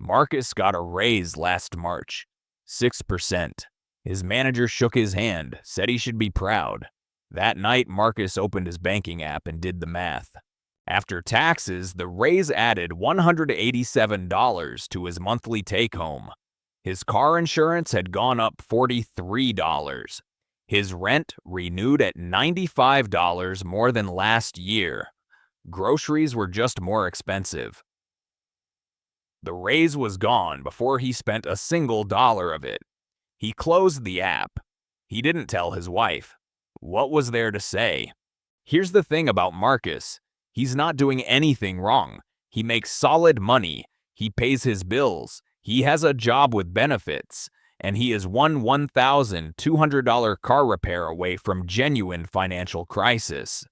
Marcus got a raise last March, 6%. His manager shook his hand, said he should be proud. That night, Marcus opened his banking app and did the math. After taxes, the raise added $187 to his monthly take-home. His car insurance had gone up $43. His rent renewed at $95 more than last year. Groceries were just more expensive. The raise was gone before he spent a single dollar of it. He closed the app. He didn't tell his wife. What was there to say? Here's the thing about Marcus. He's not doing anything wrong. He makes solid money. He pays his bills. He has a job with benefits. And he is one $1,200 car repair away from genuine financial crisis.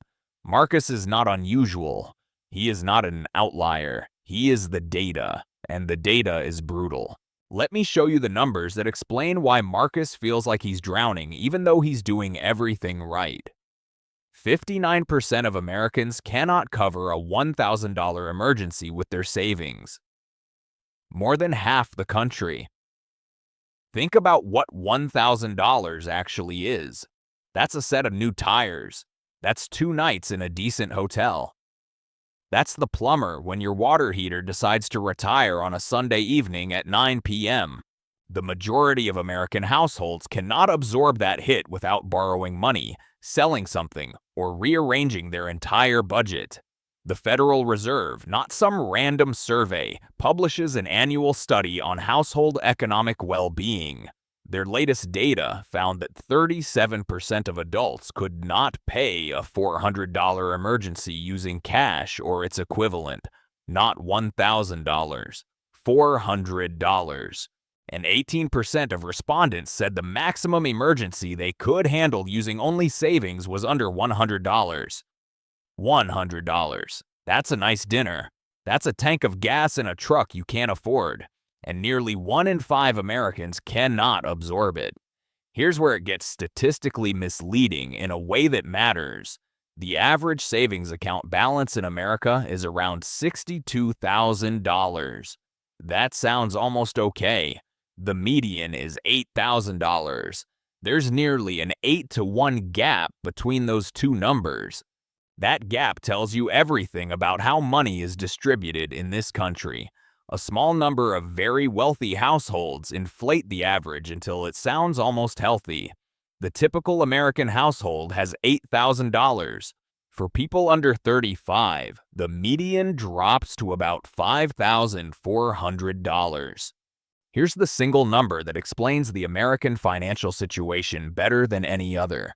Marcus is not unusual. He is not an outlier. He is the data, and the data is brutal. Let me show you the numbers that explain why Marcus feels like he's drowning even though he's doing everything right. 59% of Americans cannot cover a $1,000 emergency with their savings. More than half the country. Think about what $1,000 actually is. That's a set of new tires. That's 2 nights in a decent hotel. That's the plumber when your water heater decides to retire on a Sunday evening at 9 p.m. The majority of American households cannot absorb that hit without borrowing money, selling something, or rearranging their entire budget. The Federal Reserve, not some random survey, publishes an annual study on household economic well-being. Their latest data found that 37% of adults could not pay a $400 emergency using cash or its equivalent, not $1,000, $400. And 18% of respondents said the maximum emergency they could handle using only savings was under $100. $100. That's a nice dinner. That's a tank of gas in a truck you can't afford. And nearly 1 in 5 Americans cannot absorb it. Here's where it gets statistically misleading in a way that matters. The average savings account balance in America is around $62,000. That sounds almost okay. The median is $8,000. There's nearly an 8-to-1 gap between those two numbers. That gap tells you everything about how money is distributed in this country. A small number of very wealthy households inflate the average until it sounds almost healthy. The typical American household has $8,000. For people under 35, the median drops to about $5,400. Here's the single number that explains the American financial situation better than any other.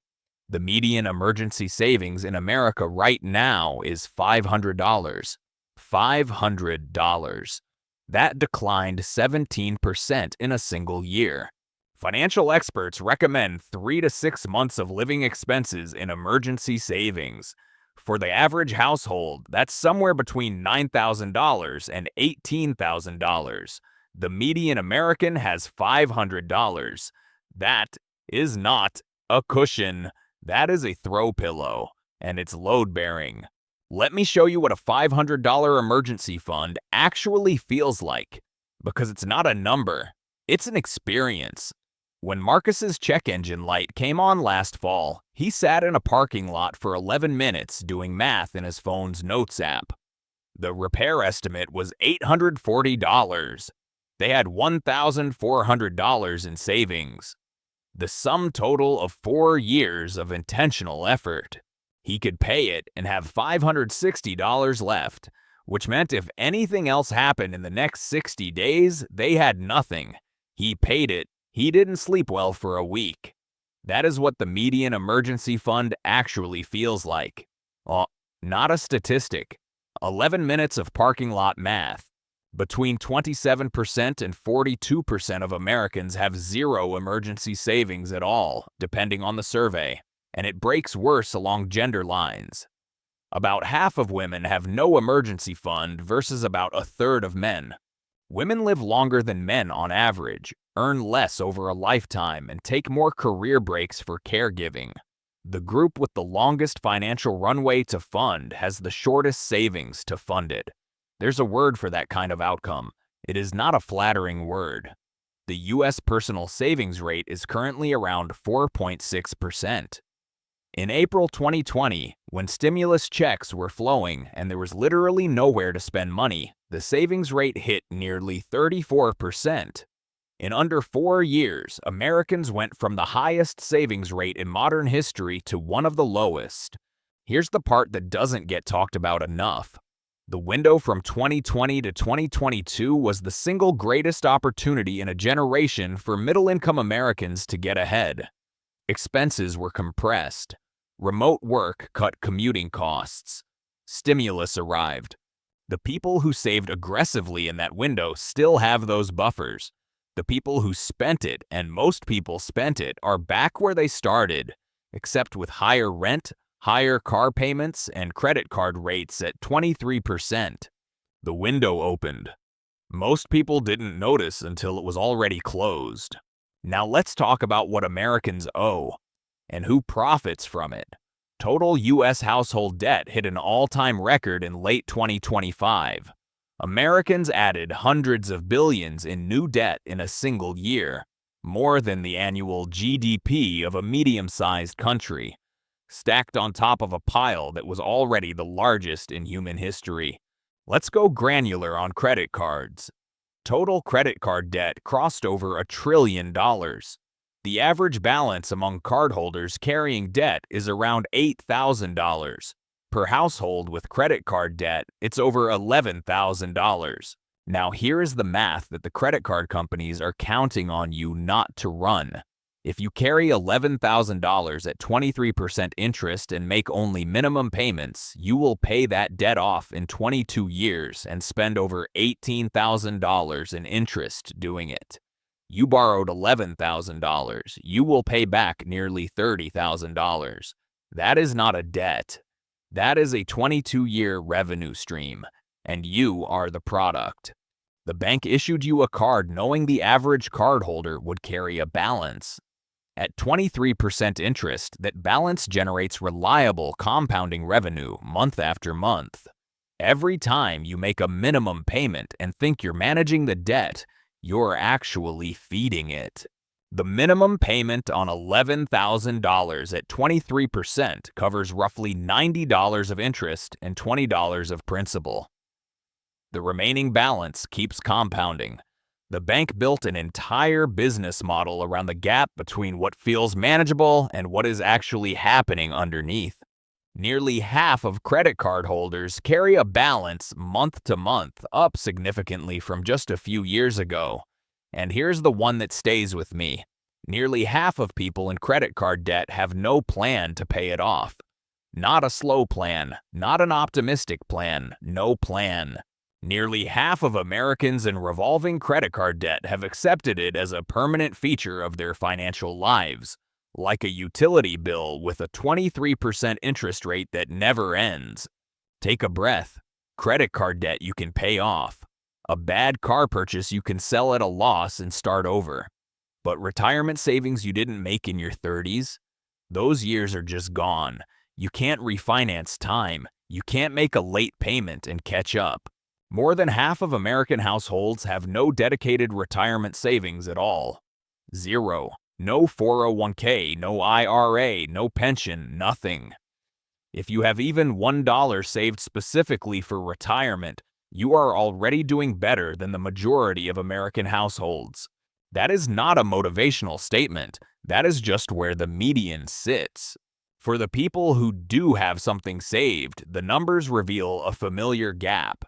The median emergency savings in America right now is $500. $500. That declined 17% in a single year. Financial experts recommend 3 to 6 months of living expenses in emergency savings. For the average household, that's somewhere between $9,000 and $18,000. The median American has $500. That is not a cushion. That is a throw pillow, and it's load-bearing. Let me show you what a $500 emergency fund actually feels like, because it's not a number, it's an experience. When Marcus's check engine light came on last fall, he sat in a parking lot for 11 minutes doing math in his phone's notes app. The repair estimate was $840. They had $1,400 in savings. The sum total of 4 years of intentional effort. He could pay it and have $560 left, which meant if anything else happened in the next 60 days, they had nothing. He paid it. He didn't sleep well for a week. That is what the median emergency fund actually feels like. Not a statistic. 11 minutes of parking lot math. Between 27% and 42% of Americans have zero emergency savings at all, depending on the survey, and it breaks worse along gender lines. About half of women have no emergency fund versus about a third of men. Women live longer than men on average, earn less over a lifetime, and take more career breaks for caregiving. The group with the longest financial runway to fund has the shortest savings to fund it. There's a word for that kind of outcome. It is not a flattering word. The U.S. personal savings rate is currently around 4.6%. In April 2020, when stimulus checks were flowing and there was literally nowhere to spend money, the savings rate hit nearly 34%. In under 4 years, Americans went from the highest savings rate in modern history to one of the lowest. Here's the part that doesn't get talked about enough. The window from 2020 to 2022 was the single greatest opportunity in a generation for middle-income Americans to get ahead. Expenses were compressed. Remote work cut commuting costs. Stimulus arrived. The people who saved aggressively in that window still have those buffers. The people who spent it, and most people spent it, are back where they started, except with higher rent, higher car payments, and credit card rates at 23%. The window opened. Most people didn't notice until it was already closed. Now let's talk about what Americans owe, and who profits from it. Total U.S. household debt hit an all-time record in late 2025. Americans added hundreds of billions in new debt in a single year, more than the annual GDP of a medium-sized country, stacked on top of a pile that was already the largest in human history. Let's go granular on credit cards. Total credit card debt crossed over $1 trillion. The average balance among cardholders carrying debt is around $8,000. Per household with credit card debt, it's over $11,000. Now here is the math that the credit card companies are counting on you not to run. If you carry $11,000 at 23% interest and make only minimum payments, you will pay that debt off in 22 years and spend over $18,000 in interest doing it. You borrowed $11,000, you will pay back nearly $30,000. That is not a debt. That is a 22-year revenue stream, and you are the product. The bank issued you a card knowing the average cardholder would carry a balance. At 23% interest, that balance generates reliable compounding revenue month after month. Every time you make a minimum payment and think you're managing the debt, you're actually feeding it. The minimum payment on $11,000 at 23% covers roughly $90 of interest and $20 of principal. The remaining balance keeps compounding. The bank built an entire business model around the gap between what feels manageable and what is actually happening underneath. Nearly half of credit card holders carry a balance month to month, up significantly from just a few years ago. And here's the one that stays with me. Nearly half of people in credit card debt have no plan to pay it off. Not a slow plan, not an optimistic plan, no plan. Nearly half of Americans in revolving credit card debt have accepted it as a permanent feature of their financial lives, like a utility bill with a 23% interest rate that never ends. Take a breath. Credit card debt you can pay off. A bad car purchase you can sell at a loss and start over. But retirement savings you didn't make in your 30s? Those years are just gone. You can't refinance time. You can't make a late payment and catch up. More than half of American households have no dedicated retirement savings at all. Zero. No 401k, no IRA, no pension, nothing. If you have even $1 saved specifically for retirement, you are already doing better than the majority of American households. That is not a motivational statement. That is just where the median sits. For the people who do have something saved, the numbers reveal a familiar gap.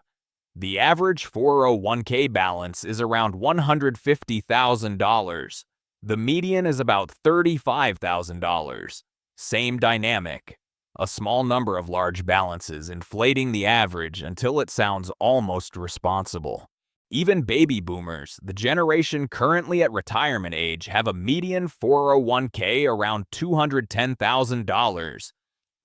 The average 401k balance is around $150,000. The median is about $35,000. Same dynamic. A small number of large balances inflating the average until it sounds almost responsible. Even baby boomers, the generation currently at retirement age, have a median 401k around $210,000.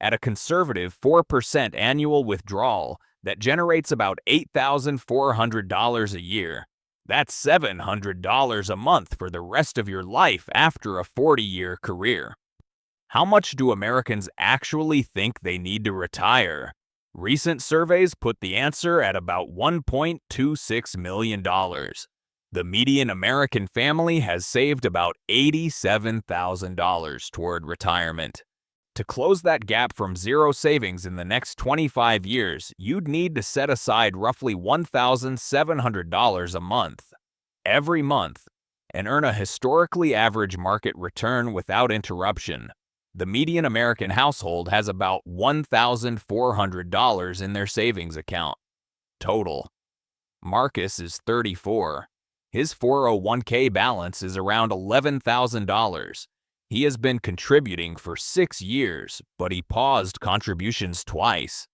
At a conservative 4% annual withdrawal, that generates about $8,400 a year. That's $700 a month for the rest of your life after a 40-year career. How much do Americans actually think they need to retire? Recent surveys put the answer at about $1.26 million. The median American family has saved about $87,000 toward retirement. To close that gap from zero savings in the next 25 years, you'd need to set aside roughly $1,700 a month, every month, and earn a historically average market return without interruption. The median American household has about $1,400 in their savings account. Total. Marcus is 34. His 401k balance is around $11,000. He has been contributing for 6 years, but he paused contributions twice.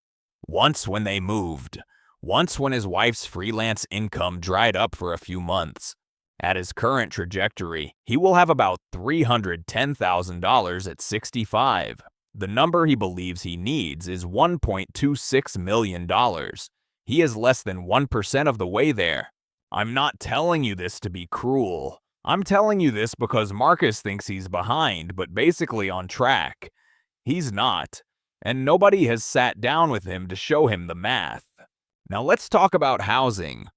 Once when they moved. Once when his wife's freelance income dried up for a few months. At his current trajectory, he will have about $310,000 at 65. The number he believes he needs is $1.26 million. He is less than 1% of the way there. I'm not telling you this to be cruel. I'm telling you this because Marcus thinks he's behind, but basically on track. He's not, and nobody has sat down with him to show him the math. Now let's talk about housing.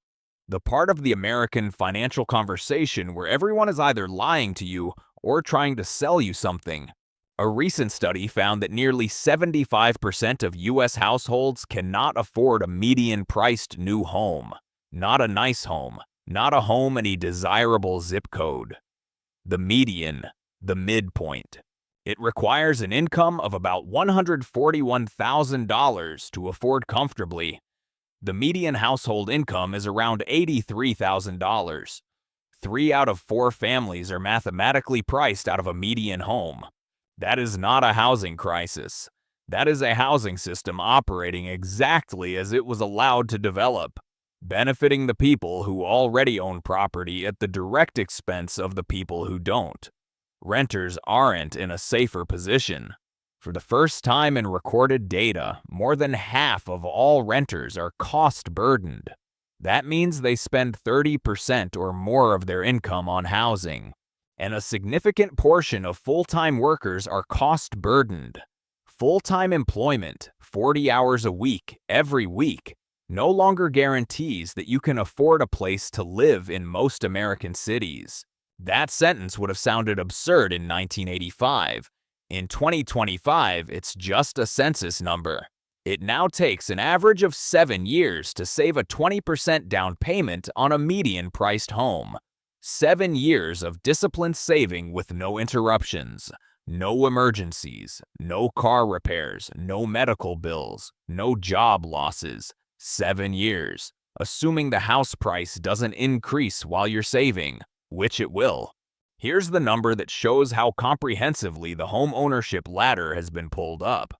The part of the American financial conversation where everyone is either lying to you or trying to sell you something. A recent study found that nearly 75% of U.S. households cannot afford a median-priced new home. Not a nice home, not a home in a desirable zip code. The median, the midpoint. It requires an income of about $141,000 to afford comfortably. The median household income is around $83,000. 3 out of 4 families are mathematically priced out of a median home. That is not a housing crisis. That is a housing system operating exactly as it was allowed to develop, benefiting the people who already own property at the direct expense of the people who don't. Renters aren't in a safer position. For the first time in recorded data, more than half of all renters are cost-burdened. That means they spend 30% or more of their income on housing. And a significant portion of full-time workers are cost-burdened. Full-time employment, 40 hours a week, every week, no longer guarantees that you can afford a place to live in most American cities. That sentence would have sounded absurd in 1985. In 2025, it's just a census number. It now takes an average of 7 years to save a 20% down payment on a median-priced home. 7 years of disciplined saving with no interruptions, no emergencies, no car repairs, no medical bills, no job losses. 7 years, assuming the house price doesn't increase while you're saving, which it will. Here's the number that shows how comprehensively the home ownership ladder has been pulled up.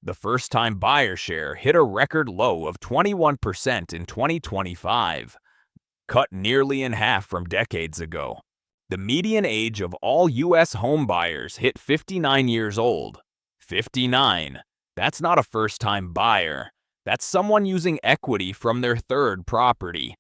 The first-time buyer share hit a record low of 21% in 2025, cut nearly in half from decades ago. The median age of all U.S. home buyers hit 59 years old. 59. That's not a first-time buyer. That's someone using equity from their third property.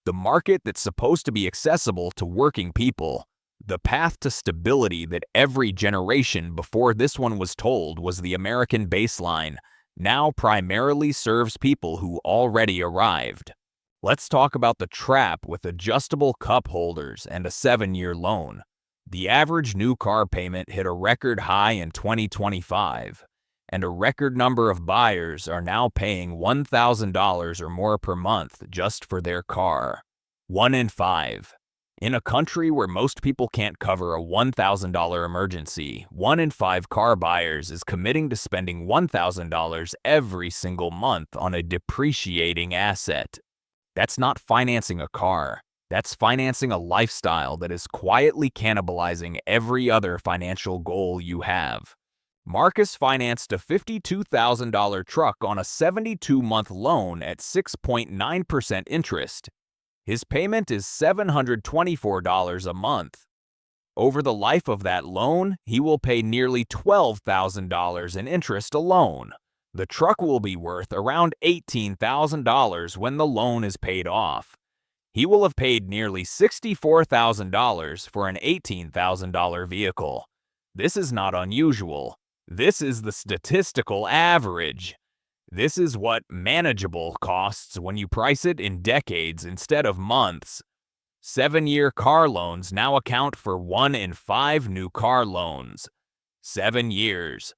The market that's supposed to be accessible to working people. The path to stability that every generation before this one was told was the American baseline, now primarily serves people who already arrived. Let's talk about the trap with adjustable cup holders and a 7-year loan. The average new car payment hit a record high in 2025, and a record number of buyers are now paying $1,000 or more per month just for their car. 1 in 5. In a country where most people can't cover a $1,000 emergency, 1 in 5 car buyers is committing to spending $1,000 every single month on a depreciating asset. That's not financing a car. That's financing a lifestyle that is quietly cannibalizing every other financial goal you have. Marcus financed a $52,000 truck on a 72-month loan at 6.9% interest. His payment is $724 a month. Over the life of that loan, he will pay nearly $12,000 in interest alone. The truck will be worth around $18,000 when the loan is paid off. He will have paid nearly $64,000 for an $18,000 vehicle. This is not unusual. This is the statistical average. This is what manageable costs when you price it in decades instead of months. 7-year car loans now account for 1 in 5 new car loans. 7 years.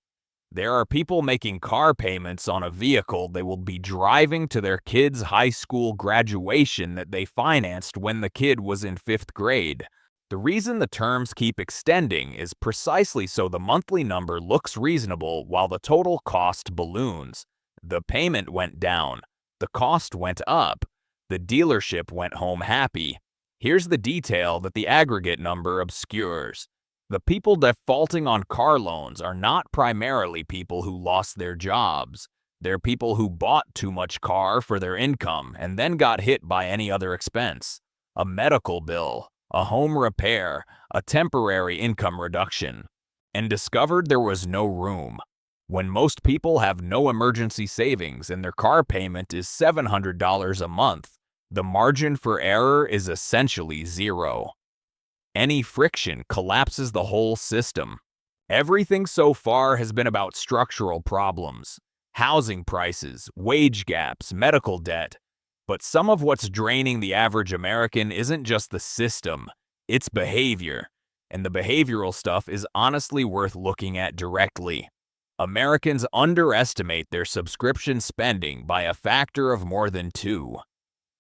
There are people making car payments on a vehicle they will be driving to their kid's high school graduation that they financed when the kid was in 5th grade. The reason the terms keep extending is precisely so the monthly number looks reasonable while the total cost balloons. The payment went down. The cost went up. The dealership went home happy. Here's the detail that the aggregate number obscures. The people defaulting on car loans are not primarily people who lost their jobs. They're people who bought too much car for their income and then got hit by any other expense. A medical bill, a home repair, a temporary income reduction, and discovered there was no room. When most people have no emergency savings and their car payment is $700 a month, the margin for error is essentially zero. Any friction collapses the whole system. Everything so far has been about structural problems, housing prices, wage gaps, medical debt. But some of what's draining the average American isn't just the system, it's behavior. And the behavioral stuff is honestly worth looking at directly. Americans underestimate their subscription spending by a factor of more than 2.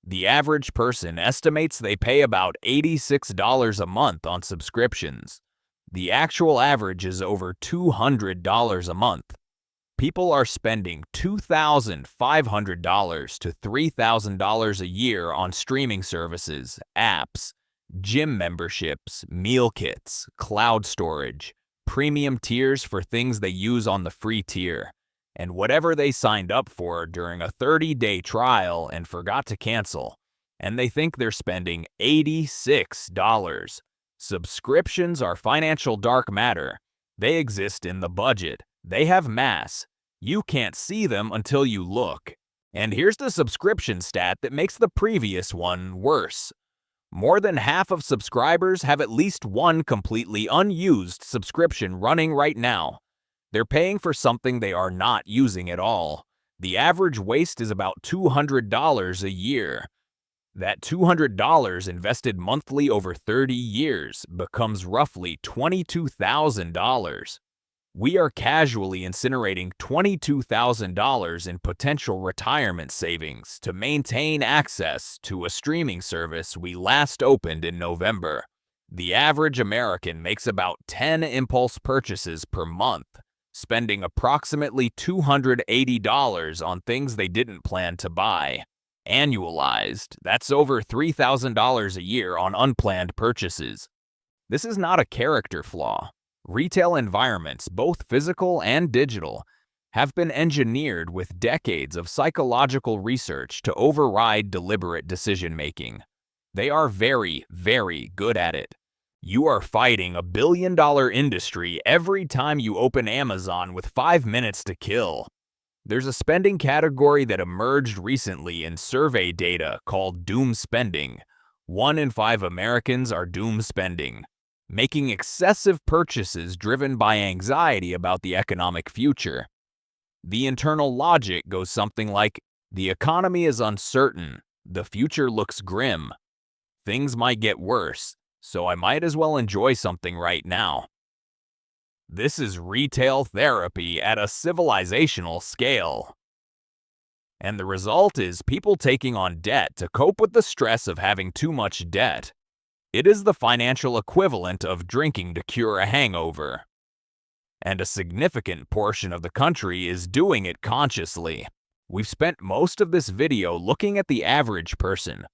The average person estimates they pay about $86 a month on subscriptions. The actual average is over $200 a month. People are spending $2,500 to $3,000 a year on streaming services, apps, gym memberships, meal kits, cloud storage, premium tiers for things they use on the free tier, and whatever they signed up for during a 30-day trial and forgot to cancel, and they think they're spending $86. Subscriptions are financial dark matter. They exist in the budget. They have mass. You can't see them until you look. And here's the subscription stat that makes the previous one worse. More than half of subscribers have at least one completely unused subscription running right now. They're paying for something they are not using at all. The average waste is about $200 a year. That $200 invested monthly over 30 years becomes roughly $22,000. We are casually incinerating $22,000 in potential retirement savings to maintain access to a streaming service we last opened in November. The average American makes about 10 impulse purchases per month, spending approximately $280 on things they didn't plan to buy. Annualized, that's over $3,000 a year on unplanned purchases. This is not a character flaw. Retail environments, both physical and digital, have been engineered with decades of psychological research to override deliberate decision-making. They are very, very good at it. You are fighting $1 billion industry every time you open Amazon with 5 minutes to kill. There's a spending category that emerged recently in survey data called doom spending. 1 in 5 Americans are doom spending, making excessive purchases driven by anxiety about the economic future. The internal logic goes something like, the economy is uncertain, the future looks grim, things might get worse, so I might as well enjoy something right now. This is retail therapy at a civilizational scale. And the result is people taking on debt to cope with the stress of having too much debt. It is the financial equivalent of drinking to cure a hangover. And a significant portion of the country is doing it consciously. We've spent most of this video looking at the average person,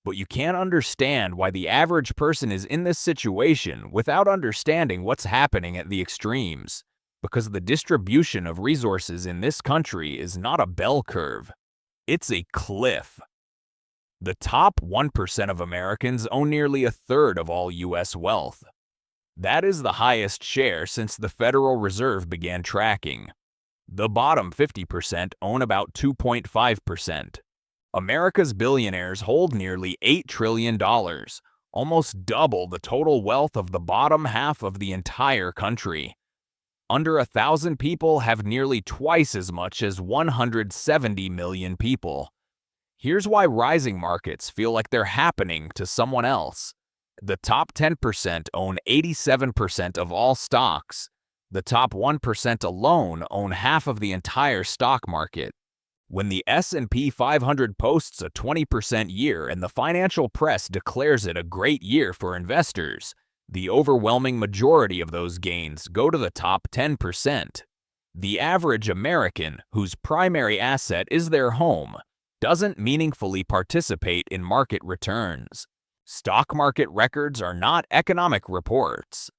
but you can't understand why the average person is in this situation without understanding what's happening at the extremes, because the distribution of resources in this country is not a bell curve. It's a cliff. The top 1% of Americans own nearly 1/3 of all U.S. wealth. That is the highest share since the Federal Reserve began tracking. The bottom 50% own about 2.5%. America's billionaires hold nearly $8 trillion, almost double the total wealth of the bottom half of the entire country. under 1,000 people have nearly twice as much as 170 million people. Here's why rising markets feel like they're happening to someone else. The top 10% own 87% of all stocks. The top 1% alone own half of the entire stock market. When the S&P 500 posts a 20% year and the financial press declares it a great year for investors, the overwhelming majority of those gains go to the top 10%. The average American, whose primary asset is their home, doesn't meaningfully participate in market returns. Stock market records are not economic reports.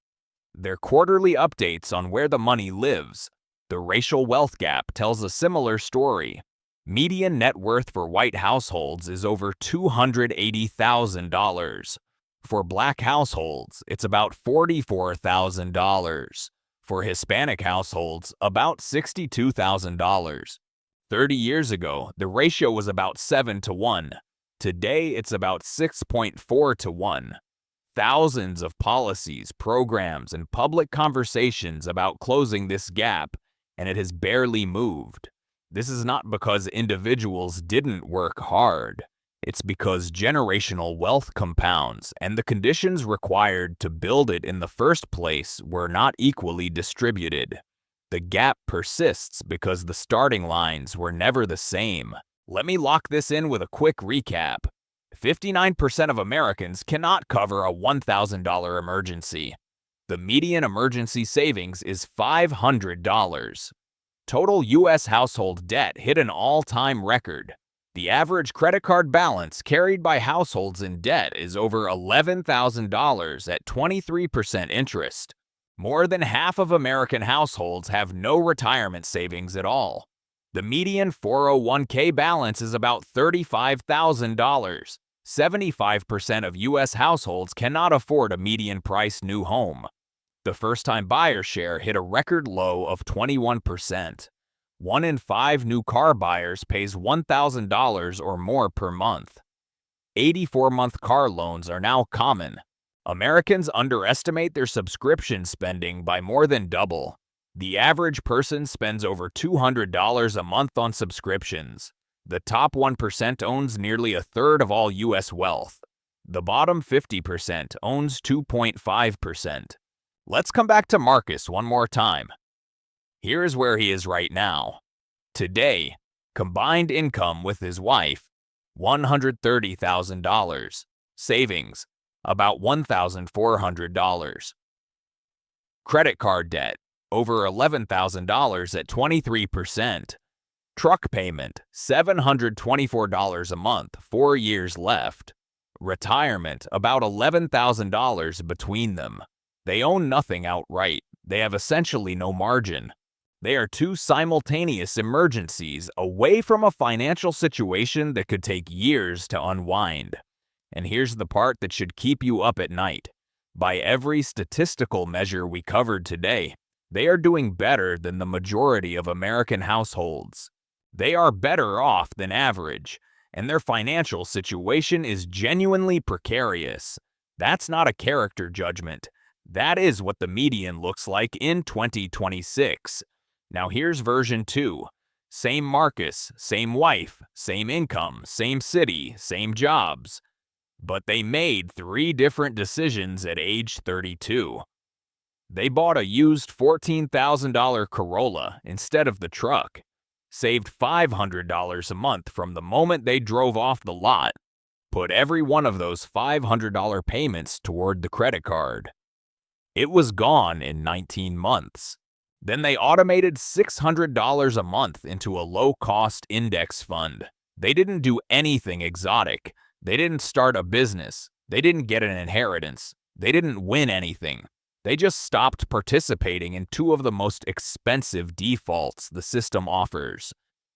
They're quarterly updates on where the money lives. The racial wealth gap tells a similar story. Median net worth for white households is over $280,000. For black households, it's about $44,000. For Hispanic households, about $62,000. 30 years ago, the ratio was about 7 to 1. Today, it's about 6.4 to 1. Thousands of policies, programs, and public conversations about closing this gap, and it has barely moved. This is not because individuals didn't work hard. It's because generational wealth compounds, and the conditions required to build it in the first place were not equally distributed. The gap persists because the starting lines were never the same. Let me lock this in with a quick recap. 59% of Americans cannot cover a $1,000 emergency. The median emergency savings is $500. Total U.S. household debt hit an all-time record. The average credit card balance carried by households in debt is over $11,000 at 23% interest. More than half of American households have no retirement savings at all. The median 401k balance is about $35,000. 75% of U.S. households cannot afford a median-priced new home. The first-time buyer share hit a record low of 21%. 1 in 5 new car buyers pays $1,000 or more per month. 84-month car loans are now common. Americans underestimate their subscription spending by more than double. The average person spends over $200 a month on subscriptions. The top 1% owns nearly a third of all U.S. wealth. The bottom 50% owns 2.5%. Let's come back to Marcus one more time. Here's where he is right now. Today, combined income with his wife, $130,000. Savings, about $1,400. Credit card debt, over $11,000 at 23%. Truck payment, $724 a month, 4 years left. Retirement, about $11,000 between them. They own nothing outright. They have essentially no margin. They are two simultaneous emergencies away from a financial situation that could take years to unwind. And here's the part that should keep you up at night. By every statistical measure we covered today, they are doing better than the majority of American households. They are better off than average, and their financial situation is genuinely precarious. That's not a character judgment. That is what the median looks like in 2026. Now here's version 2. Same Marcus, same wife, same income, same city, same jobs. But they made 3 different decisions at age 32. They bought a used $14,000 Corolla instead of the truck, saved $500 a month from the moment they drove off the lot, put every one of those $500 payments toward the credit card. It was gone in 19 months. Then they automated $600 a month into a low-cost index fund. They didn't do anything exotic. They didn't start a business. They didn't get an inheritance. They didn't win anything. They just stopped participating in 2 of the most expensive defaults the system offers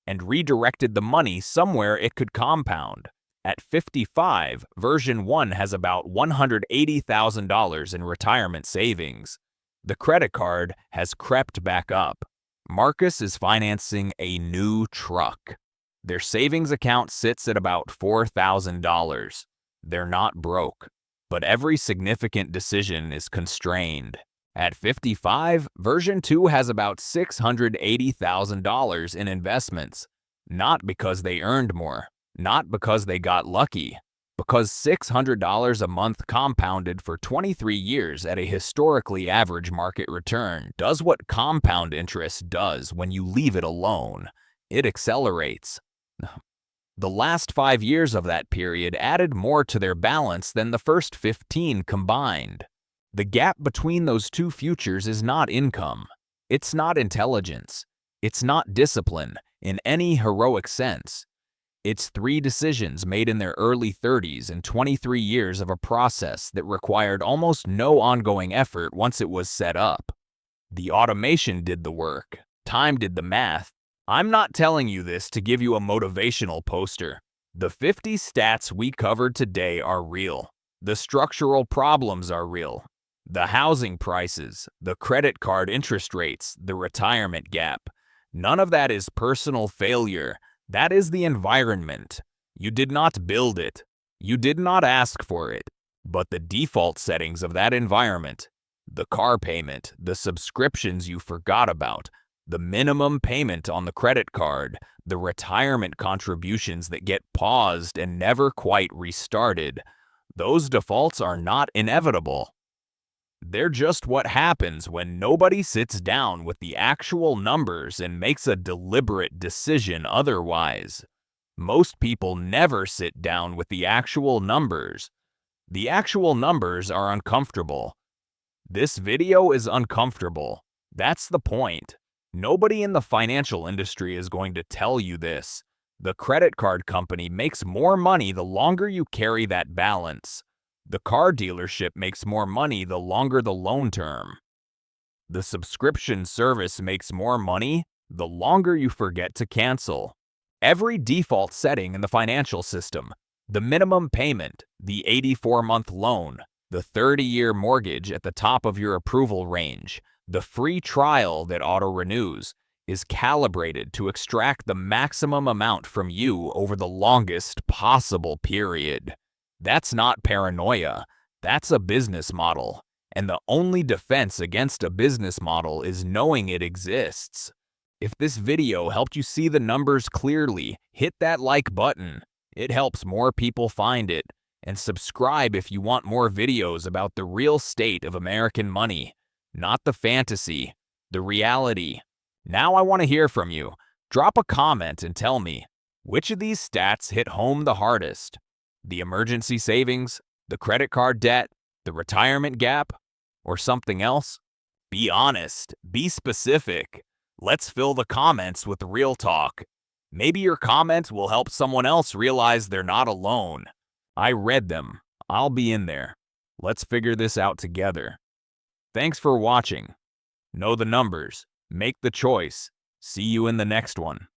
and redirected the money somewhere it could compound. At 55, version 1 has about $180,000 in retirement savings. The credit card has crept back up. Marcus is financing a new truck. Their savings account sits at about $4,000. They're not broke, but every significant decision is constrained. At 55, version 2 has about $680,000 in investments. Not because they earned more, not because they got lucky, because $600 a month compounded for 23 years at a historically average market return does what compound interest does when you leave it alone. It accelerates. The last 5 years of that period added more to their balance than the first 15 combined. The gap between those two futures is not income. It's not intelligence. It's not discipline in any heroic sense. It's 3 decisions made in their early 30s and 23 years of a process that required almost no ongoing effort once it was set up. The automation did the work. Time did the math. I'm not telling you this to give you a motivational poster. The 50 stats we covered today are real. The structural problems are real. The housing prices, the credit card interest rates, the retirement gap. None of that is personal failure. That is the environment. You did not build it. You did not ask for it. But the default settings of that environment, the car payment, the subscriptions you forgot about, the minimum payment on the credit card, the retirement contributions that get paused and never quite restarted, those defaults are not inevitable. They're just what happens when nobody sits down with the actual numbers and makes a deliberate decision otherwise. Most people never sit down with the actual numbers. The actual numbers are uncomfortable. This video is uncomfortable. That's the point. Nobody in the financial industry is going to tell you this. The credit card company makes more money the longer you carry that balance. The car dealership makes more money the longer the loan term. The subscription service makes more money the longer you forget to cancel. Every default setting in the financial system, the minimum payment, the 84-month loan, the 30-year mortgage at the top of your approval range, the free trial that auto-renews, is calibrated to extract the maximum amount from you over the longest possible period. That's not paranoia. That's a business model. And the only defense against a business model is knowing it exists. If this video helped you see the numbers clearly, hit that like button. It helps more people find it. And subscribe if you want more videos about the real state of American money. Not the fantasy, the reality. Now I want to hear from you. Drop a comment and tell me, which of these stats hit home the hardest? The emergency savings, the credit card debt, the retirement gap, or something else? Be honest, be specific. Let's fill the comments with real talk. Maybe your comment will help someone else realize they're not alone. I read them. I'll be in there. Let's figure this out together. Thanks for watching. Know the numbers. Make the choice. See you in the next one.